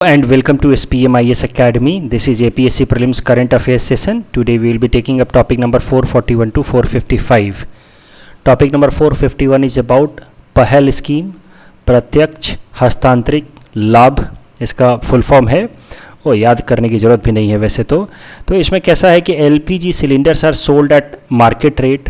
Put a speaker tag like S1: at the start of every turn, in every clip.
S1: And welcome to SPMIS Academy. This is APSC Prelims Current Affairs session. Today we will be taking up topic number 441 to 455. Topic number 451 is about पहल scheme, प्रत्यक्ष हस्तांतरित लाभ, इसका full form है, वो याद करने की ज़रूरत भी नहीं है वैसे तो इसमें कैसा है कि LPG cylinders are sold at market rate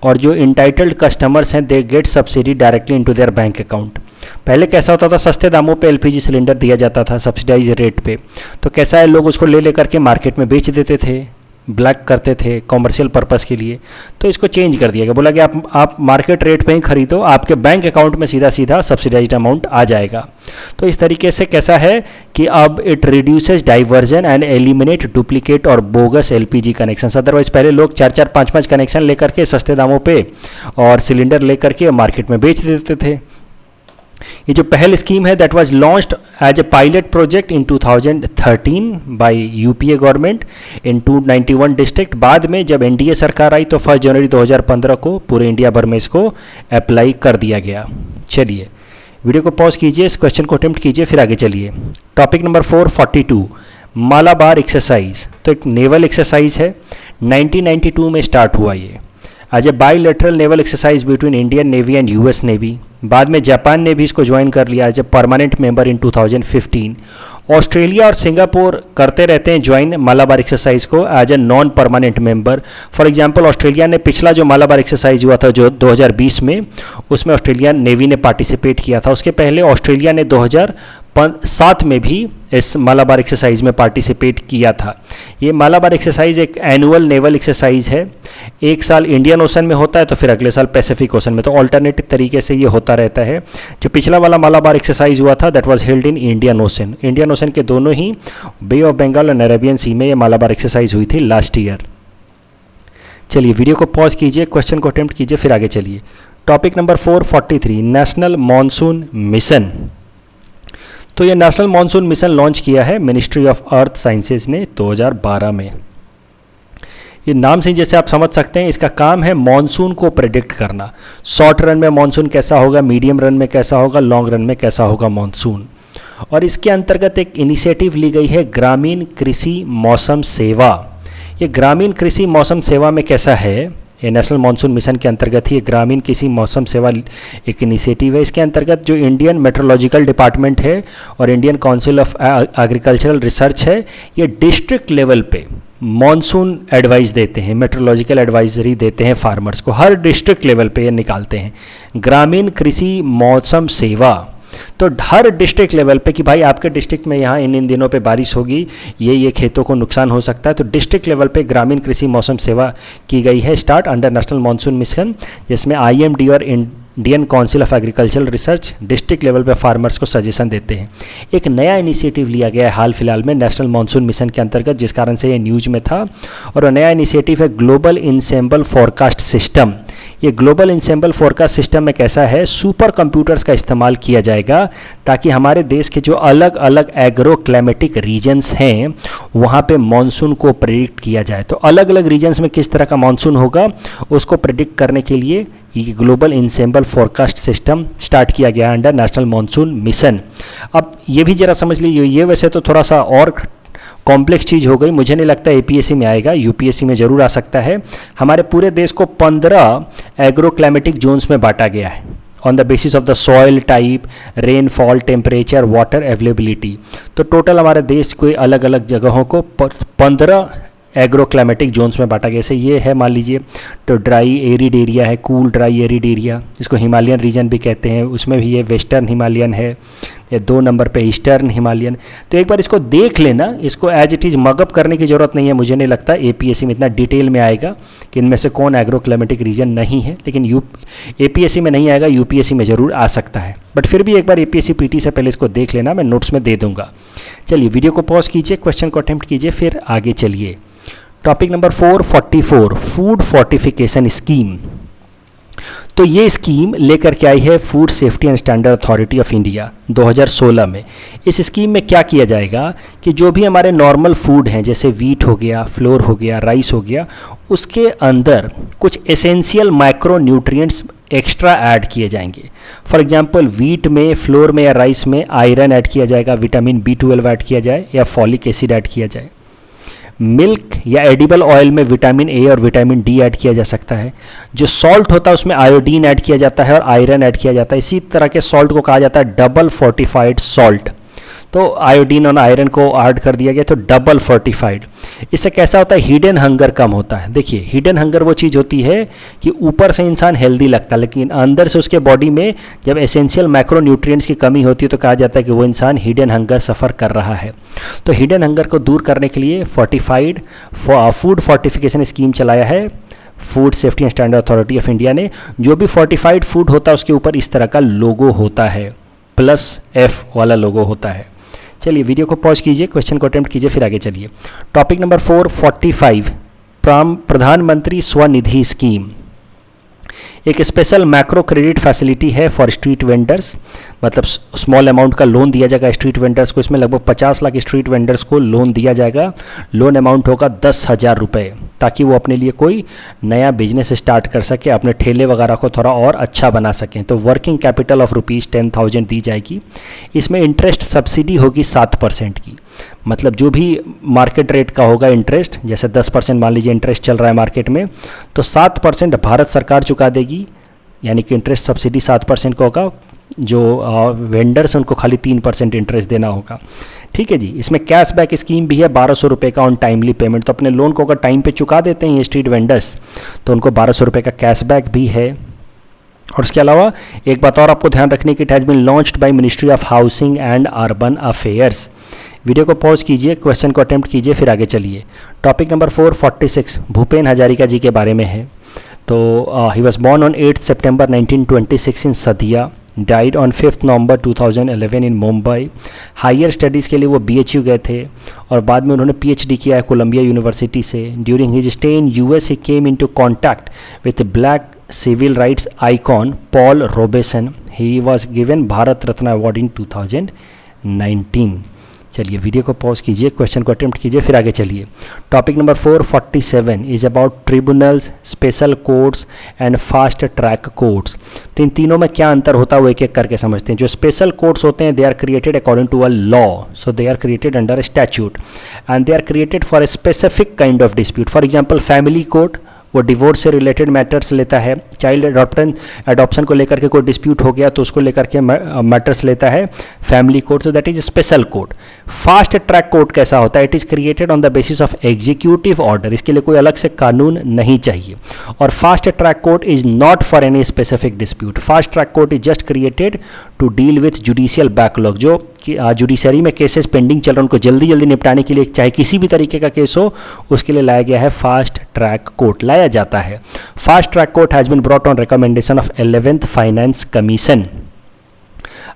S1: और जो इंटाइटल्ड कस्टमर्स हैं they get subsidy directly into their bank account. पहले कैसा होता था, सस्ते दामों पे LPG सिलेंडर दिया जाता था सब्सिडाइज रेट पे, तो कैसा है लोग उसको ले लेकर के मार्केट में बेच देते थे, ब्लैक करते थे कॉमर्शियल पर्पस के लिए। तो इसको चेंज कर दिया गया, बोला कि आप मार्केट रेट पे ही खरीदो, आपके बैंक अकाउंट में सीधा सीधा सब्सिडाइज्ड अमाउंट आ जाएगा। तो इस तरीके से कैसा है कि अब it reduces diversion and eliminate duplicate और बोगस LPG कनेक्शन। अदरवाइज पहले लोग 4-4, 5-5 कनेक्शन लेकर के सस्ते दामों पे और सिलेंडर लेकर के मार्केट में बेच देते थे। ये जो पहल स्कीम है that was launched as a pilot project in 2013 by UPA government in 291 district. बाद में जब NDA सरकार आई तो 1 जनवरी 2015 को पूरे इंडिया भर में इसको अप्लाई कर दिया गया। चलिए वीडियो को पॉज कीजिए, इस क्वेश्चन को अटेम्प्ट कीजिए, फिर आगे चलिए। Topic number 442 Malabar exercise. तो एक नेवल एक्सरसाइज है, 1992 में स्टार्ट हुआ ये as a bilateral naval exercise between Indian navy and US navy. बाद में जापान ने भी इसको ज्वाइन कर लिया as a permanent member in 2015। Australia और सिंगापुर करते रहते हैं ज्वाइन मालाबार एक्सरसाइज को as a non permanent member. For example Australia ने पिछला जो मालाबार एक्सरसाइज हुआ था जो 2020 में, उसमें ऑस्ट्रेलियन नेवी ने पार्टिसिपेट किया था। उसके पहले ऑस्ट्रेलिया ने 2007 में भी इस मालाबार एक्सरसाइज में पार्टिसिपेट किया था। ये मालाबार एक्सरसाइज एक एनुअल नेवल एक्सरसाइज है, एक साल इंडियन ओशन में होता है तो फिर अगले साल पैसिफिक ओशन में, तो ऑल्टरनेटिव तरीके से ये होता रहता है। जो पिछला वाला मालाबार एक्सरसाइज हुआ था that was held in Indian ocean. Indian ocean के दोनों ही बे ऑफ बंगाल और अरेबियन सी में ये मालाबार एक्सरसाइज हुई थी लास्ट ईयर। चलिए वीडियो को पॉज कीजिए, क्वेश्चन को अटेम्प्ट कीजिए, फिर आगे चलिए। Topic number 443 national monsoon mission. तो ये नेशनल मॉनसून मिशन लॉन्च किया है मिनिस्ट्री ऑफ अर्थ साइंसेज ने 2012 में। ये नाम से जैसे आप समझ सकते हैं इसका काम है मॉनसून को प्रेडिक्ट करना। शॉर्ट रन में मॉनसून कैसा होगा, मीडियम रन में कैसा होगा, लॉन्ग रन में कैसा होगा मॉनसून। और इसके अंतर्गत एक इनिशिएटिव ली गई है ग्रामीण कृषि मौसम सेवा। ये ग्रामीण कृषि मौसम सेवा में कैसा है, ये नेशनल मॉनसून मिशन के अंतर्गत ही ग्रामीण कृषि मौसम सेवा एक इनिशिएटिव है। इसके अंतर्गत जो इंडियन मेट्रोलॉजिकल डिपार्टमेंट है और Indian council of agricultural research है, ये डिस्ट्रिक्ट लेवल पे मॉनसून एडवाइस देते हैं, मेट्रोलॉजिकल एडवाइजरी देते हैं फार्मर्स को। हर डिस्ट्रिक्ट लेवल पे ये निकालते हैं ग्रामीण कृषि मौसम सेवा। तो हर डिस्ट्रिक्ट लेवल पे कि भाई आपके डिस्ट्रिक्ट में यहाँ इन दिनों पे बारिश होगी, ये खेतों को नुकसान हो सकता है, तो डिस्ट्रिक्ट लेवल पे ग्रामीण कृषि मौसम सेवा की गई है start under national monsoon mission, जिसमें IMD और Indian council of agricultural research district level पे फार्मर्स को सजेशन देते हैं। एक नया इनिशिएटिव लिया गया है हाल फिलहाल में नेशनल मॉनसून मिशन के अंतर्गत, जिस कारण से ये न्यूज में था, और वो नया इनिशिएटिव है ग्लोबल इंसेम्बल फोरकास्ट सिस्टम। ये ग्लोबल इंसेम्बल फोरकास्ट सिस्टम में कैसा है, सुपर कंप्यूटर्स का इस्तेमाल किया जाएगा ताकि हमारे देश के जो अलग अलग एग्रो क्लाइमेटिक रीजन्स हैं वहाँ पे मॉनसून को प्रेडिक्ट किया जाए। तो अलग अलग रीजन्स में किस तरह का मॉनसून होगा उसको प्रेडिक्ट करने के लिए ये global ensemble forecast system start किया गया अंडर नेशनल मॉनसून मिशन। अब ये भी जरा समझ लीजिए, ये वैसे तो थोड़ा सा और कॉम्प्लेक्स चीज़ हो गई, मुझे नहीं लगता APSC में आएगा, UPSC में ज़रूर आ सकता है। हमारे पूरे देश को 15 एग्रो क्लाइमेटिक जोन्स में बांटा गया है on the basis of the soil type, rainfall, temperature, water availability. तो टोटल हमारे देश को अलग अलग जगहों को 15 एग्रो क्लाइमेटिक जोन्स में बांटा गया। जैसे ये है मान लीजिए तो ड्राई एरिड एरिया है, कूल ड्राई एरिड एरिया, इसको हिमालयन रीजन भी कहते हैं, उसमें भी ये वेस्टर्न हिमालयन है, ये 2 नंबर पे ईस्टर्न हिमालयन। तो एक बार इसको देख लेना, इसको एज इट इज़ मगअप करने की ज़रूरत नहीं है। मुझे नहीं लगता APSC में इतना डिटेल में आएगा कि इनमें से कौन एग्रो क्लाइमेटिक रीजन नहीं है, लेकिन APSC में नहीं आएगा, UPSC में ज़रूर आ सकता है। बट फिर भी एक बार APSC PT से पहले इसको देख लेना, मैं नोट्स में दे दूंगा। चलिए वीडियो को पॉज कीजिए, क्वेश्चन को अटेम्प्ट कीजिए, फिर आगे चलिए। Topic number 444 food fortification scheme. तो ये स्कीम लेकर के आई है food safety and standard authority of India 2016 में। इस स्कीम में क्या किया जाएगा कि जो भी हमारे नॉर्मल फूड हैं जैसे वीट हो गया, फ्लोर हो गया, राइस हो गया, उसके अंदर कुछ essential micro nutrients extra add किए जाएंगे। फॉर एग्जांपल वीट में, फ्लोर में या राइस में आयरन ऐड किया जाएगा, विटामिन B12 ऐड किया जाए या फॉलिक एसिड ऐड किया जाए। मिल्क या एडिबल ऑयल में विटामिन A और विटामिन D ऐड किया जा सकता है। जो सॉल्ट होता है उसमें आयोडीन ऐड किया जाता है और आयरन ऐड किया जाता है। इसी तरह के सॉल्ट को कहा जाता है डबल फोर्टिफाइड सॉल्ट। तो आयोडीन और आयरन को ऐड कर दिया गया तो डबल फोर्टिफाइड। इससे कैसा होता है, हिडन हंगर कम होता है। देखिए हिडन हंगर वो चीज़ होती है कि ऊपर से इंसान हेल्दी लगता है लेकिन अंदर से उसके बॉडी में जब एसेंशियल माइक्रो न्यूट्रिएंट्स की कमी होती है तो कहा जाता है कि वो इंसान हिडन हंगर सफ़र कर रहा है। तो हिडन हंगर को दूर करने के लिए फोर्टिफाइड फूड फोर्टिफिकेशन स्कीम चलाया है food safety and standard authority of India ने। जो भी फोर्टिफाइड फूड होता है उसके ऊपर इस तरह का लोगो होता है, +F वाला लोगो होता है। चलिए वीडियो को पॉज कीजिए, क्वेश्चन को अटेम्प्ट कीजिए, फिर आगे चलिए। टॉपिक नंबर 445, प्रधानमंत्री स्वनिधि स्कीम एक स्पेशल मैक्रो क्रेडिट फैसिलिटी है फॉर स्ट्रीट वेंडर्स। मतलब स्मॉल अमाउंट का लोन दिया जाएगा स्ट्रीट वेंडर्स को। इसमें लगभग 50 लाख स्ट्रीट वेंडर्स को लोन दिया जाएगा। लोन अमाउंट होगा 10,000 रुपये, ताकि वो अपने लिए कोई नया बिजनेस स्टार्ट कर सके, अपने ठेले वगैरह को थोड़ा और अच्छा बना सकें। तो वर्किंग कैपिटल ऑफ ₹10,000 दी जाएगी। इसमें इंटरेस्ट सब्सिडी होगी 7% की। मतलब जो भी मार्केट रेट का होगा इंटरेस्ट, जैसे 10% मान लीजिए इंटरेस्ट चल रहा है मार्केट में, तो 7% भारत सरकार चुका देगी। यानी कि इंटरेस्ट सब्सिडी 7% का होगा, जो वेंडर्स उनको खाली 3% इंटरेस्ट देना होगा। ठीक है जी। इसमें कैशबैक स्कीम भी है 1200 रुपये का ऑन टाइमली पेमेंट। तो अपने लोन को अगर टाइम पे चुका देते हैं ये स्ट्रीट वेंडर्स तो उनको 1200 रुपये का कैशबैक भी है। और उसके अलावा एक बात और आपको ध्यान रखने की, it has been launched by ministry of housing and urban affairs. Video को पॉज कीजिए, क्वेश्चन को अटेम्प्ट कीजिए, फिर आगे चलिए। टॉपिक नंबर 446 भूपेन हजारिका जी के बारे में है। तो he was born on 8 September 1926 in Sadiya, died on 5 November 2011 in Mumbai. Higher studies के लिए वो BHU गए थे और बाद में उन्होंने PhD किया है कोलंबिया यूनिवर्सिटी से। During his stay in US he came into contact with black civil rights icon Paul Robeson. He was given Bharat Ratna award in 2019। चलिए वीडियो को पॉज कीजिए, क्वेश्चन को अटेम्प्ट कीजिए, फिर आगे चलिए। Topic number 447 is about tribunals, special courts and fast track courts. तो इन तीनों में क्या अंतर होता है वो एक एक करके समझते हैं। जो स्पेशल कोर्ट्स होते हैं they are created according to a law, so they are created under statute and they are created for a specific kind of dispute. For example family court वो डिवोर्स से रिलेटेड मैटर्स लेता है। Child adoption को लेकर के कोई dispute हो गया तो उसको लेकर के मैटर्स लेता है फैमिली कोर्ट, तो that is special court. Fast track court कैसा होता है, it is created on the basis of executive order, इसके लिए कोई अलग से कानून नहीं चाहिए। और fast track court is not for any specific dispute. Fast track court is just created to deal with judicial backlog. जो जुडिशरी में केसेस पेंडिंग चल रहे हैं उनको जल्दी जल्दी निपटाने के लिए, चाहे किसी भी तरीके का केस हो, उसके लिए लाया गया है फास्ट ट्रैक कोर्ट, लाया जाता है। Fast track court has been brought on recommendation of 11th finance commission.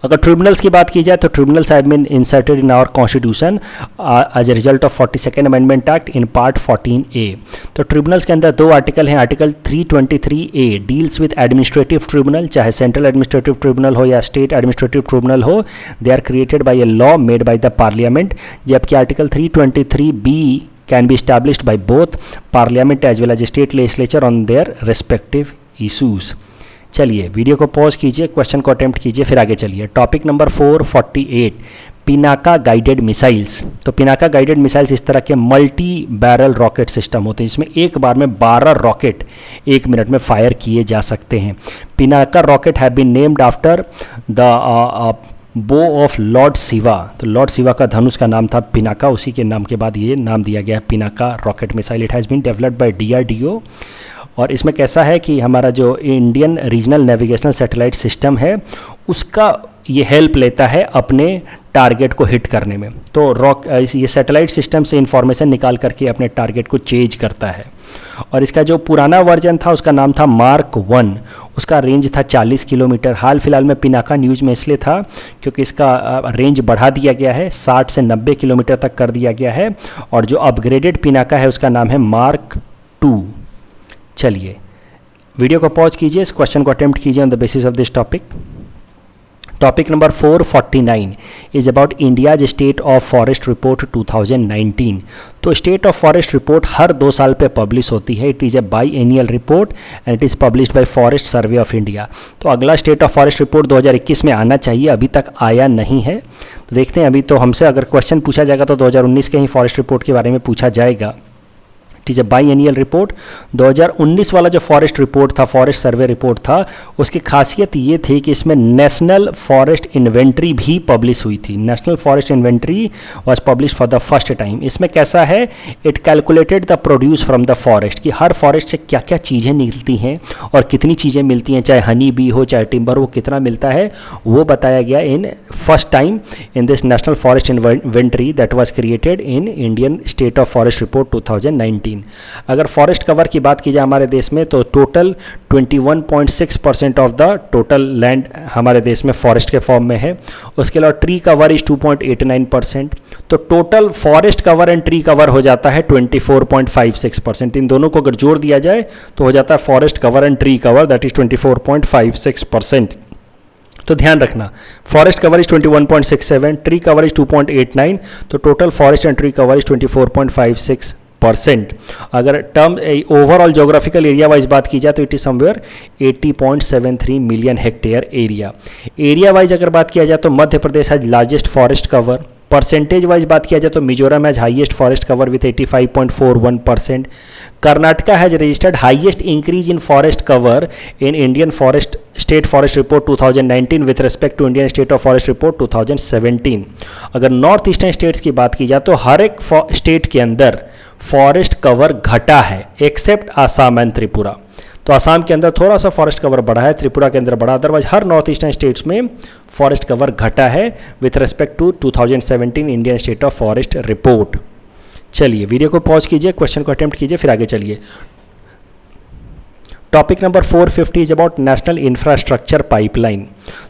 S1: अगर ट्रिब्यूनल्स की बात की जाए तो tribunals have been inserted in our constitution as a result of 42nd amendment act in part 14A। तो ट्रिब्यूनल्स के अंदर 2 article हैं। Article 323A deals with administrative tribunal, चाहे सेंट्रल एडमिनिस्ट्रेटिव ट्रिब्यूनल हो या स्टेट एडमिनिस्ट्रेटिव ट्रिब्यूनल हो, they are created by a law made by the parliament. जबकि article 323B can be established by both parliament as well as state legislature on their respective issues। चलिए video को pause कीजिए, question को attempt कीजिए, फिर आगे चलिए। Topic number 448 Pinaka guided missiles. तो पिनाका गाइडेड मिसाइल्स इस तरह के मल्टी बैरल रॉकेट सिस्टम होते हैं जिसमें एक बार में 12 रॉकेट 1 मिनट में फायर किए जा सकते हैं। Pinaka rocket have been named after the bow of lord Shiva. तो लॉर्ड शिवा का धनुष का नाम था पिनाका, उसी के नाम के बाद ये नाम दिया गया है Pinaka rocket missile. It has been developed by DRDO। और इसमें कैसा है कि हमारा जो Indian regional navigational satellite system है उसका ये हेल्प लेता है अपने टारगेट को हिट करने में। तो ये सैटेलाइट सिस्टम से इंफॉर्मेशन निकाल करके अपने टारगेट को चेज करता है। और इसका जो पुराना वर्जन था उसका नाम था मार्क 1, उसका रेंज था 40 किलोमीटर। हाल फिलहाल में पिनाका न्यूज़ में इसलिए था क्योंकि इसका रेंज बढ़ा दिया गया है, 60 से 90 किलोमीटर तक कर दिया गया है। और जो अपग्रेडेड पिनाका है उसका नाम है मार्क 2। चलिए वीडियो को पॉज कीजिए, इस क्वेश्चन को अटेम्प्ट कीजिए on the basis of this topic. Topic number 449 is about India's state of forest report 2019। तो स्टेट ऑफ फॉरेस्ट रिपोर्ट हर 2 साल पे पब्लिश होती है। It is a biennial report and it is published by Forest Survey of India. तो अगला state of forest report 2021 में आना चाहिए, अभी तक आया नहीं है। तो देखते हैं, अभी तो हमसे अगर क्वेश्चन पूछा जाएगा तो 2019 के ही फॉरेस्ट रिपोर्ट के बारे में पूछा जाएगा। It is a biennial report. 2019 वाला जो फॉरेस्ट रिपोर्ट था, फॉरेस्ट सर्वे रिपोर्ट था, उसकी खासियत ये थी कि इसमें नेशनल फॉरेस्ट इन्वेंट्री भी पब्लिश हुई थी। National forest inventory was publish for the first time. इसमें कैसा है, it calculated the produce from the forest, कि हर फॉरेस्ट से क्या क्या चीज़ें निकलती हैं और कितनी चीज़ें मिलती हैं, चाहे हनी बी हो चाहे टिम्बर हो, कितना मिलता है वो बताया गया in first time in this national forest inventory that was created in Indian state of forest report 2019। अगर फॉरेस्ट कवर की बात की जाए हमारे देश में, तो total 21.6% of the total land हमारे देश में फॉरेस्ट के फॉर्म में है। उसके अलावा ट्री कवर इज 2.89%। तो total forest cover and tree cover हो जाता है 24.56%। इन दोनों को अगर जोड़ दिया जाए तो हो जाता है forest cover and tree cover, that is 24.56%। तो ध्यान रखना, forest cover is 21.67, tree cover is 2.89, तो total forest and tree cover is 24.56%। अगर term overall geographical area wise बात की जाए तो it is somewhere 80.73 million hectare area wise अगर बात किया जाए तो Madhya Pradesh has largest forest cover. Percentage wise बात किया जाए तो Mizoram has highest forest cover with 85.41%। Karnataka has registered highest increase in forest cover in Indian forest state forest report 2019 with respect to Indian state of forest report 2017। अगर north eastern states की बात की जाए तो हर एक स्टेट के अंदर फॉरेस्ट कवर घटा है एक्सेप्ट आसाम एंड त्रिपुरा। तो आसाम के अंदर थोड़ा सा फॉरेस्ट कवर बढ़ा है, त्रिपुरा के अंदर बढ़ा, अदरवाइज हर नॉर्थ ईस्टर्न स्टेट्स में फॉरेस्ट कवर घटा है with respect to 2017 Indian state of forest report. चलिए वीडियो को पॉज कीजिए, क्वेश्चन को अटेम्प्ट कीजिए, फिर आगे चलिए। Topic number 450 is about national infrastructure pipeline.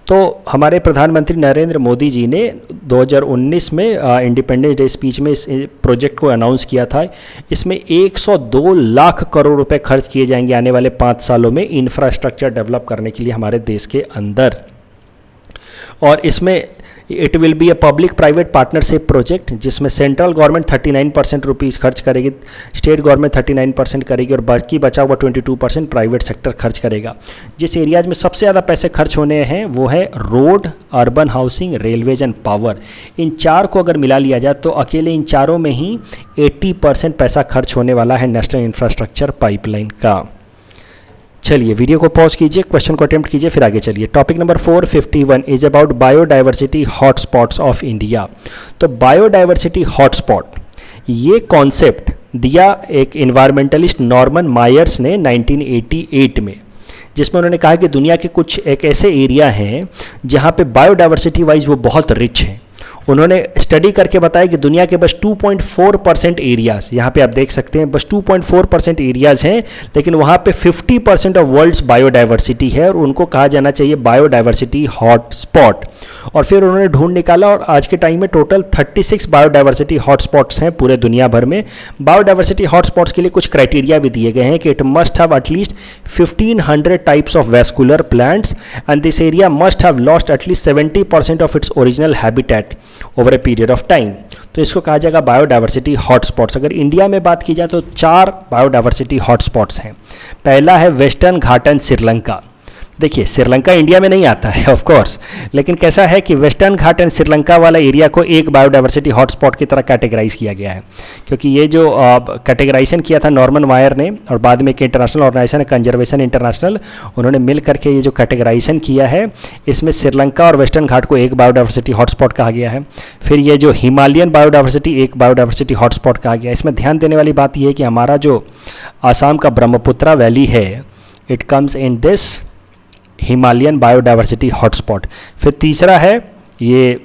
S1: तो हमारे प्रधानमंत्री नरेंद्र मोदी जी ने 2019 में इंडिपेंडेंस डे स्पीच में इस प्रोजेक्ट को अनाउंस किया था। इसमें 102 लाख करोड़ रुपए खर्च किए जाएंगे आने वाले 5 सालों में इंफ्रास्ट्रक्चर डेवलप करने के लिए हमारे देश के अंदर। और इसमें it will be a public private partnership project, जिसमें सेंट्रल गवर्नमेंट 39% रुपीज़ खर्च करेगी, स्टेट गवर्नमेंट 39% करेगी और बाकी बचा हुआ 22% प्राइवेट सेक्टर खर्च करेगा। जिस एरियाज में सबसे ज़्यादा पैसे खर्च होने हैं वो है road, urban housing, railways and power. इन 4 को अगर मिला लिया जाए तो अकेले इन चारों में ही 80% पैसा खर्च होने वाला है नेशनल इंफ्रास्ट्रक्चर पाइपलाइन का। चलिए वीडियो को पॉज कीजिए, क्वेश्चन को अटेम्प्ट कीजिए, फिर आगे चलिए। Topic number 451 is about biodiversity hotspots of India. तो बायोडाइवर्सिटी हॉटस्पॉट ये कॉन्सेप्ट दिया एक इन्वायरमेंटलिस्ट नॉर्मन मायर्स ने 1988 में, जिसमें उन्होंने कहा कि दुनिया के कुछ एक ऐसे एरिया हैं जहाँ पे बायोडाइवर्सिटी वाइज वो बहुत रिच हैं। उन्होंने स्टडी करके बताया कि दुनिया के बस 2.4% एरियाज, यहाँ पे आप देख सकते हैं बस 2.4% एरियाज हैं, लेकिन वहाँ पे 50% ऑफ वर्ल्ड्स बायोडाइवर्सिटी है और उनको कहा जाना चाहिए बायोडाइवर्सिटी हॉटस्पॉट। और फिर उन्होंने ढूंढ निकाला और आज के टाइम में टोटल 36 बायोडाइवर्सिटी हॉटस्पॉट्स हैं पूरे दुनिया भर में। बायोडाइवर्सिटी हॉटस्पॉट्स के लिए कुछ क्राइटेरिया भी दिए गए हैं कि it must have at least 1500 types of vascular plants and this area must have lost at least 70% of its original habitat over a period of time. तो इसको कहा जाएगा बायोडाइवर्सिटी हॉटस्पॉट्स। अगर इंडिया में बात की जाए तो 4 बायोडाइवर्सिटी हॉटस्पॉट्स हैं। पहला है वेस्टर्न घाट एंड श्रीलंका। देखिए श्रीलंका इंडिया में नहीं आता है ऑफ कोर्स, लेकिन कैसा है कि वेस्टर्न घाट एंड श्रीलंका वाला एरिया को एक बायोडाइवर्सिटी हॉटस्पॉट की तरह कैटेगराइज किया गया है, क्योंकि ये जो कैटेगराइजेशन किया था नॉर्मन मायर ने और बाद में एक इंटरनेशनल ऑर्गेनाइजेशन है कंजर्वेशन इंटरनेशनल, उन्होंने मिल करके ये जो कैटेगराइजेशन किया है इसमें श्रीलंका और वेस्टर्न घाट को एक बायोडाइवर्सिटी हॉटस्पॉट कहा गया है। फिर ये जो हिमालयन बायोडाइवर्सिटी एक बायोडाइवर्सिटी हॉटस्पॉट कहा गया है। इसमें ध्यान देने वाली बात यह है कि हमारा जो आसाम का ब्रह्मपुत्रा वैली है it comes in this Himalayan biodiversity hotspot. फिर तीसरा है ये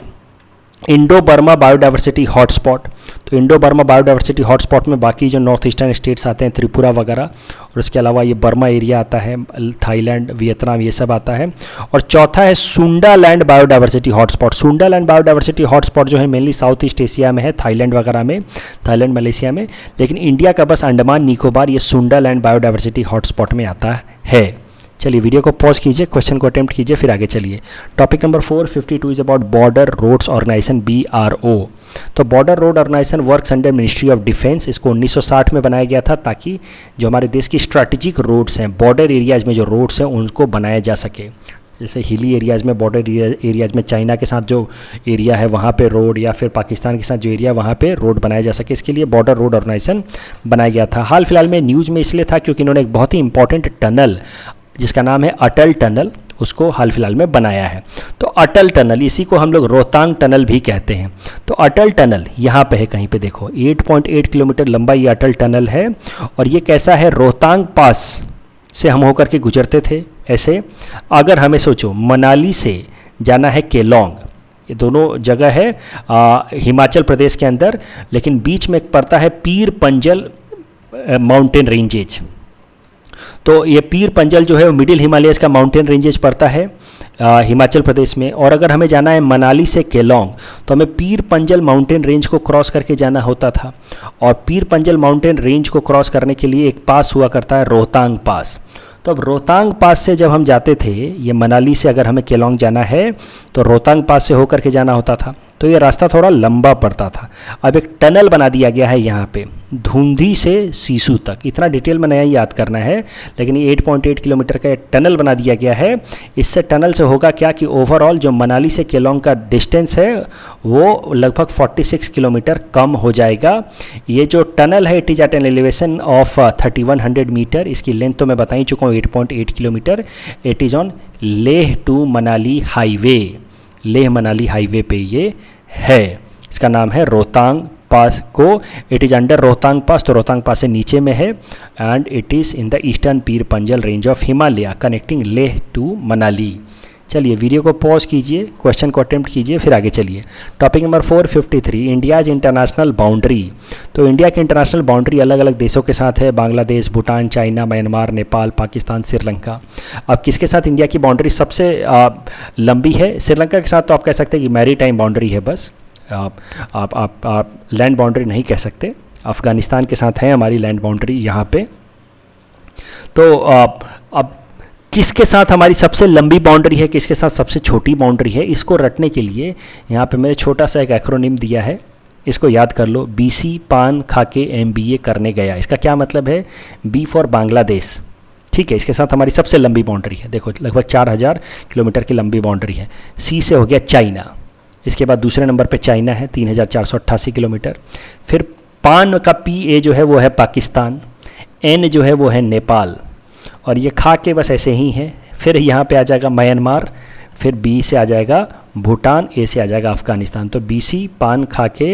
S1: इंडो बर्मा बायोडाइवर्सिटी हॉटस्पॉट। तो इंडो बर्मा बायोडाइवर्सिटी हॉटस्पॉट में बाकी जो नॉर्थ ईस्टर्न स्टेट्स आते हैं, त्रिपुरा वगैरह, और उसके अलावा ये बर्मा एरिया आता है, थाईलैंड, वियतनाम, ये सब आता है। और चौथा है Sundaland biodiversity hotspot. Sundaland biodiversity hotspot जो है मेनली साउथ ईस्ट एशिया में है, थाईलैंड वगैरह में, थाईलैंड मलेशिया में, लेकिन इंडिया का बस अंडमान निकोबार ये सुंडालैंड बायोडाइवर्सिटी हॉटस्पॉट में आता है। चलिए वीडियो को पॉज कीजिए, क्वेश्चन को अटेम्प्ट कीजिए, फिर आगे चलिए। Topic number 452 is about border roads organisation BRO। तो border road organisation works under ministry of defence. इसको 1960 में बनाया गया था ताकि जो हमारे देश की स्ट्रैटेजिक रोड्स हैं, बॉर्डर एरियाज़ में जो रोड्स हैं उनको बनाया जा सके। जैसे हिली एरियाज़ में, बॉर्डर एरियाज़ में चाइना के साथ जो एरिया है वहाँ पे रोड, या फिर पाकिस्तान के साथ जो एरिया वहाँ पे रोड बनाया जा सके, इसके लिए बॉर्डर रोड ऑर्गेनाइजेशन बनाया गया था। हाल फिलहाल में न्यूज़ में इसलिए था क्योंकि इन्होंने एक बहुत ही इंपॉर्टेंट टनल जिसका नाम है अटल टनल, उसको हाल फिलहाल में बनाया है। तो अटल टनल, इसी को हम लोग रोहतांग टनल भी कहते हैं। तो अटल टनल यहाँ पे है, कहीं पे देखो 8.8 किलोमीटर लंबा ये अटल टनल है। और ये कैसा है, रोहतांग पास से हम होकर के गुजरते थे। ऐसे अगर हमें सोचो मनाली से जाना है केलोंग, ये दोनों जगह है हिमाचल प्रदेश के अंदर, लेकिन बीच में पड़ता है पीर पंजल माउंटेन रेंजेज। तो ये पीर पंजल जो है वो मिडिल हिमालयस का माउंटेन रेंजेज पड़ता है हिमाचल प्रदेश में। और अगर हमें जाना है मनाली से केलोंग तो हमें पीर पंजल माउंटेन रेंज को क्रॉस करके जाना होता था। और पीर पंजल माउंटेन रेंज को क्रॉस करने के लिए एक पास हुआ करता है रोहतांग पास। तो अब रोहतांग पास से जब हम जाते थे, ये मनाली से अगर हमें केलोंग जाना है तो रोहतांग पास से होकर के जाना होता था। तो ये रास्ता थोड़ा लंबा पड़ता था। अब एक टनल बना दिया गया है यहाँ पे धुंधी से सीसू तक। इतना डिटेल में नहीं याद करना है, लेकिन ये 8.8 किलोमीटर का टनल बना दिया गया है। इससे टनल से होगा क्या कि ओवरऑल जो मनाली से केलोंग का डिस्टेंस है वो लगभग 46 किलोमीटर कम हो जाएगा। ये जो टनल है it is at an elevation of 3100 metre. इसकी लेंथ तो मैं बता ही चुका हूँ 8.8 kilometre. It is on Leh to Manali highway, Leh Manali highway पे ये है। इसका नाम है रोहतांग पास को, it is under Rohtang pass, तो रोहतांग पास से नीचे में है। And it is in the eastern Pir Panjal range of Himalaya connecting Leh to Manali. चलिए वीडियो को पॉज कीजिए, क्वेश्चन को अटेम्प्ट कीजिए, फिर आगे चलिए। Topic number 453 India's international boundary. तो इंडिया की इंटरनेशनल बाउंड्री अलग अलग देशों के साथ है, बांग्लादेश, भूटान, चाइना, म्यांमार, नेपाल, पाकिस्तान, श्रीलंका। अब किसके साथ इंडिया की बाउंड्री सबसे लंबी है? श्रीलंका के साथ तो आप कह सकते हैं कि मैरी टाइम बाउंड्री है, बस आप लैंड बाउंड्री नहीं कह सकते। अफ़गानिस्तान के साथ है हमारी लैंड बाउंड्री यहाँ पे। तो अब किसके साथ हमारी सबसे लंबी बाउंड्री है, किसके साथ सबसे छोटी बाउंड्री है, इसको रटने के लिए यहाँ पे मैंने छोटा सा एक एक्रोनिम दिया है, इसको याद कर लो। BC पान खाके MBA करने गया। इसका क्या मतलब है? B फॉर बांग्लादेश, ठीक है, इसके साथ हमारी सबसे लंबी बाउंड्री है। देखो लगभग 4000 किलोमीटर की लंबी बाउंड्री है। C से हो गया चाइना, इसके बाद दूसरे नंबर पे चाइना है 3488 किलोमीटर। फिर पान का PA जो है वो है पाकिस्तान, N जो है वो है नेपाल, और ये खा के बस ऐसे ही है। फिर यहाँ पे आ जाएगा म्यांमार, फिर B से आ जाएगा भूटान, A से आ जाएगा अफ़गानिस्तान। तो BC पान खा के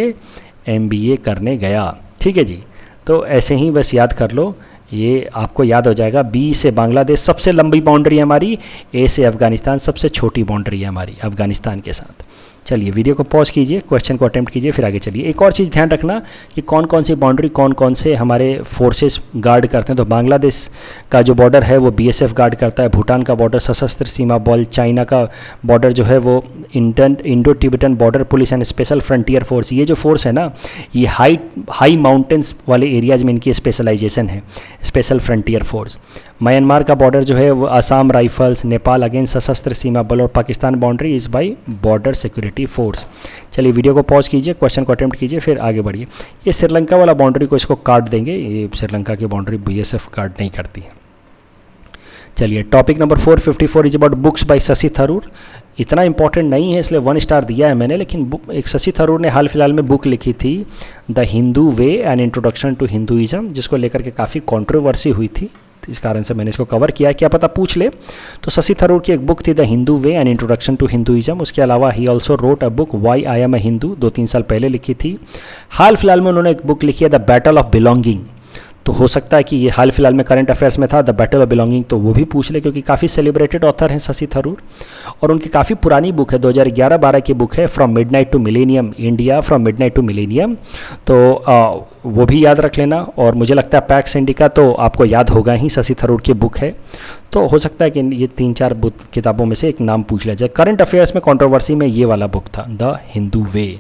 S1: MBA करने गया, ठीक है जी। तो ऐसे ही बस याद कर लो, ये आपको याद हो जाएगा। B से बांग्लादेश सबसे लंबी बाउंड्री है हमारी, A से अफ़गानिस्तान सबसे छोटी बाउंड्री है हमारी अफ़गानिस्तान के साथ। चलिए वीडियो को पॉज कीजिए, क्वेश्चन को अटेम्प्ट कीजिए, फिर आगे चलिए। एक और चीज़ ध्यान रखना कि कौन कौन सी बाउंड्री कौन कौन से हमारे फोर्सेस गार्ड करते हैं। तो बांग्लादेश का जो बॉर्डर है वो BSF गार्ड करता है, भूटान का बॉर्डर सशस्त्र सीमा बल, चाइना का बॉर्डर जो है वो Indo Tibetan border police and special frontier force. ये जो फोर्स है ना, ये हाई माउंटेन्स वाले एरियाज़ में इनकी स्पेशलाइजेशन है, स्पेशल फ्रंटियर फोर्स। म्यांमार का बॉर्डर जो है वो असम राइफल्स, नेपाल अगेन सशस्त्र सीमा बल, और Pakistan boundary is by border security force. चलिए वीडियो को पॉज कीजिए, क्वेश्चन को अटेम्प्ट कीजिए, फिर आगे बढ़िए। ये श्रीलंका वाला बाउंड्री को इसको काट देंगे, ये श्रीलंका की बाउंड्री BSF काट नहीं करती है। चलिए topic number 454 is about books by Shashi Tharoor. इतना इंपॉर्टेंट नहीं है इसलिए 1 स्टार दिया है मैंने, लेकिन एक शशि थरूर ने हाल फिलहाल में बुक लिखी थी the Hindu way an introduction to Hinduism, जिसको लेकर के काफ़ी कंट्रोवर्सी हुई थी, तो इस कारण से मैंने इसको कवर किया है, क्या पता पूछ ले। तो शशि थरूर की एक बुक थी the Hindu way an introduction to Hinduism. उसके अलावा he also wrote a book why I am a Hindu, 2-3 साल पहले लिखी थी। हाल फिलहाल में उन्होंने एक बुक लिखी है द बैटल ऑफ बिलोंगिंग। तो हो सकता है कि ये हाल फिलहाल में करंट अफेयर्स में था द बैटल ऑफ बिलोंगिंग, तो वो भी पूछ ले, क्योंकि काफ़ी सेलिब्रेटेड ऑथर हैं शशि थरूर। और उनकी काफ़ी पुरानी बुक है, 2011-12 की बुक है, from midnight to millennium India, from midnight to millennium. तो वो भी याद रख लेना। और मुझे लगता है पैक्स इंडिका तो आपको याद होगा ही, शशि थरूर की बुक है। तो हो सकता है कि ये 3-4 किताबों में से एक नाम पूछ लिया जाए। करंट अफेयर्स में कंट्रोवर्सी में ये वाला बुक था द हिंदू वे।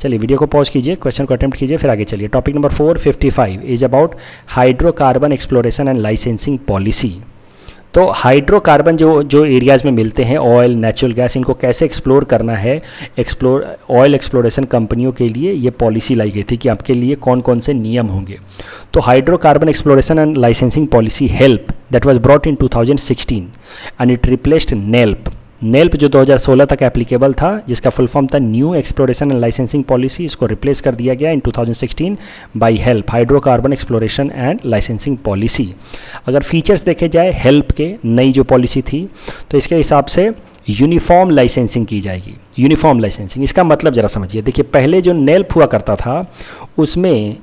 S1: चलिए वीडियो को पॉज कीजिए, क्वेश्चन को अटेम्प्ट कीजिए, फिर आगे चलिए। Topic number 455 is about hydrocarbon exploration and licensing policy. तो हाइड्रोकार्बन जो एरियाज़ में मिलते हैं, ऑयल, नेचुरल गैस, इनको कैसे एक्सप्लोर करना है, ऑयल एक्सप्लोरेशन कंपनियों के लिए ये पॉलिसी लाई गई थी कि आपके लिए कौन कौन से नियम होंगे। तो hydrocarbon exploration and licensing policy HELP that was brought in 2016 and it replaced NELP. NELP जो 2016 तक एप्लीकेबल था, जिसका फुल फॉर्म था new exploration and licensing policy, इसको रिप्लेस कर दिया गया in 2016 by HELP, hydrocarbon exploration and licensing policy. अगर फीचर्स देखे जाए हेल्प के, नई जो पॉलिसी थी, तो इसके हिसाब से यूनिफॉर्म लाइसेंसिंग की जाएगी। यूनिफॉर्म लाइसेंसिंग इसका मतलब ज़रा समझिए। देखिए, पहले जो नेल्प हुआ करता था उसमें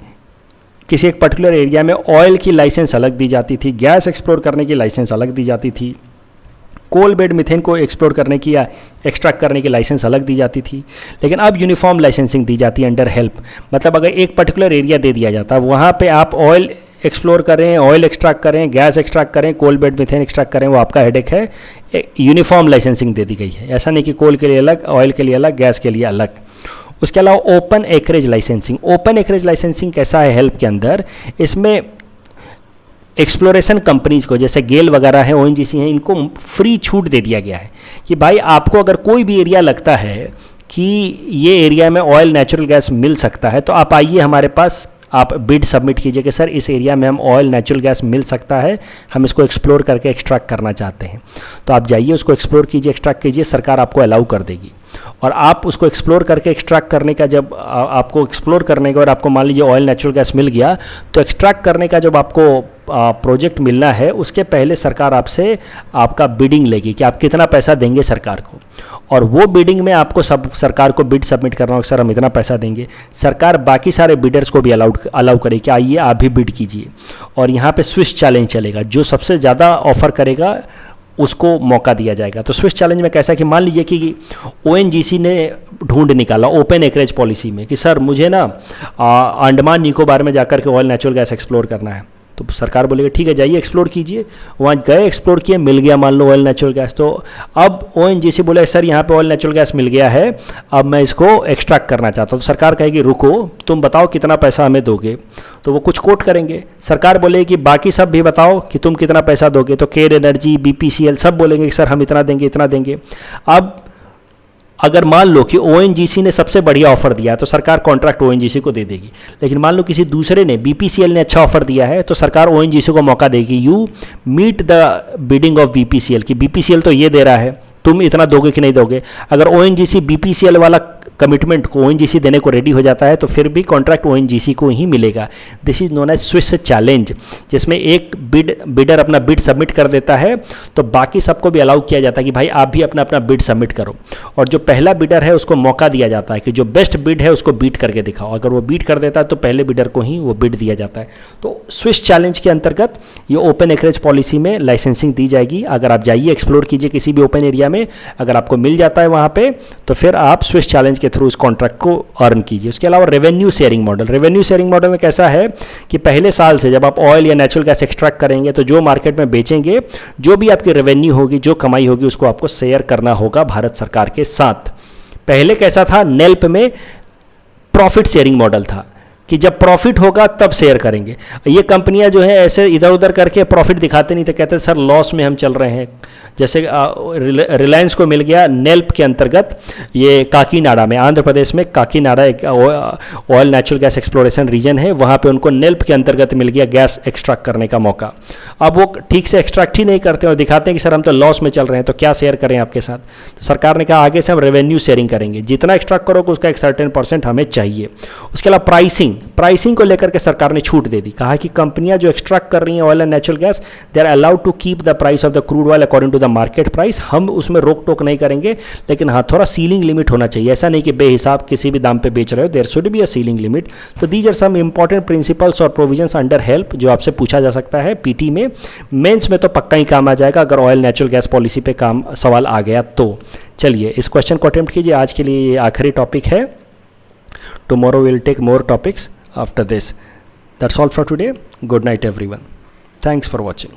S1: किसी एक पर्टिकुलर एरिया में ऑयल की लाइसेंस अलग दी जाती थी, गैस एक्सप्लोर करने की लाइसेंस अलग दी जाती थी, कोल बेड मीथेन को एक्सप्लोर करने की या एक्सट्रैक्ट करने की लाइसेंस अलग दी जाती थी। लेकिन अब यूनिफॉर्म लाइसेंसिंग दी जाती है अंडर हेल्प। मतलब अगर एक पर्टिकुलर एरिया दे दिया जाता है, वहाँ पे आप ऑयल एक्सप्लोर करें, ऑयल एक्सट्रैक्ट करें, गैस एक्सट्रैक्ट करें, कोल बेड मीथेन एक्सट्रैक्ट करें, वो आपका हेडेक है। यूनिफॉर्म लाइसेंसिंग दे दी गई है, ऐसा नहीं कि कोल के लिए अलग, ऑयल के लिए अलग, गैस के लिए अलग। उसके अलावा open acreage licensing. Open acreage licensing कैसा है हेल्प के अंदर? इसमें एक्सप्लोरेशन कंपनीज को, जैसे गेल वगैरह हैं, ओएनजीसी हैं, इनको फ्री छूट दे दिया गया है कि भाई आपको अगर कोई भी एरिया लगता है कि ये एरिया में ऑयल, नेचुरल गैस मिल सकता है, तो आप आइए हमारे पास, आप बिड सबमिट कीजिए कि सर इस एरिया में हम ऑयल, नेचुरल गैस मिल सकता है, हम इसको एक्सप्लोर करके एक्सट्रैक्ट करना चाहते हैं। तो आप जाइए, उसको एक्सप्लोर कीजिए, एक्सट्रैक्ट कीजिए, सरकार आपको अलाउ कर देगी। और आप उसको एक्सप्लोर करके एक्सट्रैक्ट करने का, जब आपको एक्सप्लोर करने का और आपको मान लीजिए ऑयल, नेचुरल गैस मिल गया, तो एक्सट्रैक्ट करने का जब आपको प्रोजेक्ट मिलना है, उसके पहले सरकार आपसे आपका बिडिंग लेगी कि आप कितना पैसा देंगे सरकार को। और वो बिडिंग में आपको सरकार को बिड सबमिट करना होगा, सर हम इतना पैसा देंगे। सरकार बाकी सारे बिडर्स को भी अलाउ करे कि आइए आप भी बिड कीजिए। और यहाँ पे स्विच चैलेंज चलेगा, जो सबसे ज़्यादा ऑफर करेगा उसको मौका दिया जाएगा। तो स्विच चैलेंज में कैसा कि मान लीजिए कि ओएनजीसी ने ढूंढ निकाला ओपन एकरेज पॉलिसी में कि सर मुझे ना अंडमान निकोबार में जाकर के ऑयल, नेचुरल गैस एक्सप्लोर करना है। तो सरकार बोलेगी ठीक है, जाइए एक्सप्लोर कीजिए। वहाँ गए, एक्सप्लोर किए, मिल गया मान लो ऑयल, नेचुरल गैस। तो अब ओएनजीसी बोले सर यहाँ पे ऑयल, नेचुरल गैस मिल गया है, अब मैं इसको एक्सट्रैक्ट करना चाहता हूँ। तो सरकार कहेगी रुको, तुम बताओ कितना पैसा हमें दोगे। तो वो कुछ कोट करेंगे, सरकार बोलेगी कि बाकी सब भी बताओ कि तुम कितना पैसा दोगे। तो केर एनर्जी, बीपीसीएल सब बोलेंगे कि सर हम इतना देंगे, इतना देंगे। अब अगर मान लो कि ओएनजीसी ने सबसे बढ़िया ऑफर दिया तो सरकार कॉन्ट्रैक्ट ओएनजीसी को दे देगी। लेकिन मान लो किसी दूसरे ने, बीपीसीएल ने अच्छा ऑफर दिया है, तो सरकार ओएनजीसी को मौका देगी, you meet the bidding of BPCL, कि बीपीसीएल तो ये दे रहा है, तुम इतना दोगे कि नहीं दोगे। अगर ओएनजीसी बीपीसीएल वाला कमिटमेंट को ओएनजीसी देने को रेडी हो जाता है, तो फिर भी कॉन्ट्रैक्ट ओएनजीसी को ही मिलेगा। This is known as swiss challenge, जिसमें एक बिडर अपना बिड सबमिट कर देता है, तो बाकी सबको भी अलाउ किया जाता है कि भाई आप भी अपना अपना बिड सबमिट करो। और जो पहला बिडर है उसको मौका दिया जाता है कि जो बेस्ट बिड है उसको बीट करके दिखाओ। अगर वो बीट कर देता है तो पहले बिडर को ही वो बिड दिया जाता है। तो स्विच चैलेंज के अंतर्गत ये ओपन एकरेज पॉलिसी में लाइसेंसिंग दी जाएगी। अगर आप जाइए, एक्सप्लोर कीजिए किसी भी ओपन एरिया में, अगर आपको मिल जाता है वहाँ पे, तो फिर आप स्विच चैलेंज के थ्रू इस कॉन्ट्रैक्ट को अर्न कीजिए। उसके अलावा revenue sharing model. Revenue sharing model में कैसा है कि पहले साल से जब आप ऑयल या नेचुरल गैस एक्सट्रैक्ट करेंगे, तो जो मार्केट में बेचेंगे, जो भी आपकी रेवेन्यू होगी, जो कमाई होगी, उसको आपको शेयर करना होगा भारत सरकार के साथ। पहले कैसा था, नेल्प में प्रॉफिट शेयरिंग मॉडल था कि जब प्रॉफिट होगा तब शेयर करेंगे। ये कंपनियां जो है ऐसे इधर उधर करके प्रॉफिट दिखाते नहीं थे, कहते सर लॉस में हम चल रहे हैं। जैसे रिलायंस को मिल गया नेल्प के अंतर्गत, ये काकीनाडा में, आंध्र प्रदेश में काकीनाडा एक oil natural gas exploration region है, वहाँ पे उनको नेल्प के अंतर्गत मिल गया गैस एक्सट्रैक्ट करने का मौका। अब वो ठीक से एक्सट्रैक्ट ही नहीं करते और दिखाते हैं कि सर हम तो लॉस में चल रहे हैं, तो क्या शेयर करें आपके साथ। तो सरकार ने कहा आगे से हम रेवेन्यू शेयरिंग करेंगे, जितना एक्सट्रैक्ट करोगे उसका एक सर्टेन % हमें चाहिए। उसके अलावा प्राइसिंग को लेकर के सरकार ने छूट दे दी। कहा कि कंपनियां जो एक्सट्रैक्ट कर रही हैं oil and natural gas, they are allowed to keep the price of the crude oil according to the market price. हम उसमें रोक टोक नहीं करेंगे, लेकिन हाँ थोड़ा सीलिंग लिमिट होना चाहिए। ऐसा नहीं कि बेहिसाब किसी भी दाम पे बेच रहे हो, there should be a ceiling limit. तो these are some important principles और प्रोविजंस अंडर हेल्प जो आपसे पूछा जा सकता है पीटी में। मेंस में तो पक्का ही काम आ जाएगा अगर ऑयल नेचुरल गैस पॉलिसी पे काम सवाल आ गया तो। चलिए इस क्वेश्चन को अटेम्प्ट कीजिए। आज के लिए ये आखिरी टॉपिक है। Tomorrow will take more topics after this. That's all for today. Good night everyone. Thanks for watching.